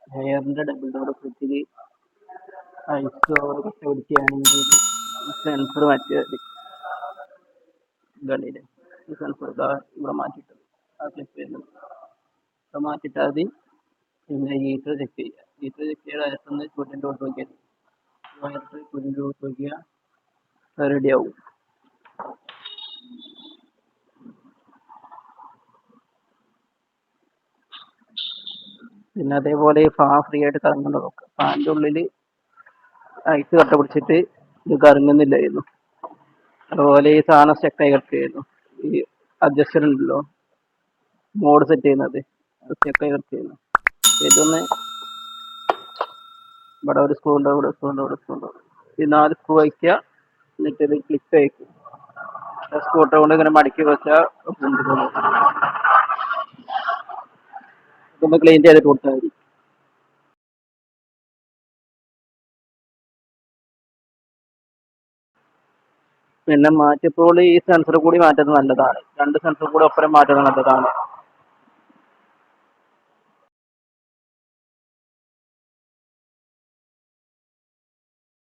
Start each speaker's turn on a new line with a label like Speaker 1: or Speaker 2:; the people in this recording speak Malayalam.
Speaker 1: എയറിന്റെ ഡബിൾ ഡോർ ഫ്രിഡ്ജിൽ ഐസ് ഓവർ കട്ട പിടിക്കുകയാണെങ്കിൽ സെൻസർ മാറ്റിയാൽ മതി. ഗണ്ണില് ഈ സെൻസർ ഇവിടെ മാറ്റിയിട്ടത് ആ ക്ലിപ്പ് ചെയ്യുന്നത് അത് മാറ്റിയിട്ടാൽ മതി. പിന്നെ ഹീറ്റർ ചെക്ക് ചെയ്യുക. ഹീറ്റർ ചെക്ക് ചെയ്ത് അകത്തുനിന്ന് ചൂടിൻ്റെ ഔട്ട് നോക്കിയാൽ വയറിട്ട് ചൂടിൻ്റെ ഔട്ട് നോക്കിയാൽ റെഡി ആവും. പിന്നെ അതേപോലെ ഫാൻ ഫ്രീ ആയിട്ട് കറങ്ങുന്നത് നോക്കുക. ഫാനിൻ്റെ ഉള്ളിൽ ഐസ് കട്ട പിടിച്ചിട്ട് ഇത് കറങ്ങുന്നില്ലായിരുന്നു. അതുപോലെ ഈ സാധനം സ്റ്റക്കായി കിടക്കുകയായിരുന്നു. ഈ അഡ്ജസ്റ്റർ ഉണ്ടല്ലോ മോഡ് സെറ്റ് ചെയ്യുന്നത്, അത് സ്റ്റക്കായി കിടക്കുകയായിരുന്നു. ഇതൊന്ന് ഇവിടെ ഒരു സ്ക്രൂ ഉണ്ട്, ഇവിടെ സ്ക്രൂ ഉണ്ട്, ഇവിടെ സ്ക്രൂ ഉണ്ട്. ഈ 4 സ്ക്രൂ വയ്ക്കുക, എന്നിട്ട് ഇത് ക്ലിക്ക് അയക്കും. സ്കൂട്ടർ കൊണ്ട് ഇങ്ങനെ മടക്കി വെച്ചാൽ ഇതൊന്ന് ക്ലീൻ ചെയ്തിട്ട് കൊടുത്താൽ മതി. പിന്നെ മാറ്റിയപ്പോൾ ഈ സെൻസർ കൂടി മാറ്റുന്നത് നല്ലതാണ്. 2 സെൻസർ കൂടി ഒപ്പരം മാറ്റുന്നത് നല്ലതാണ്.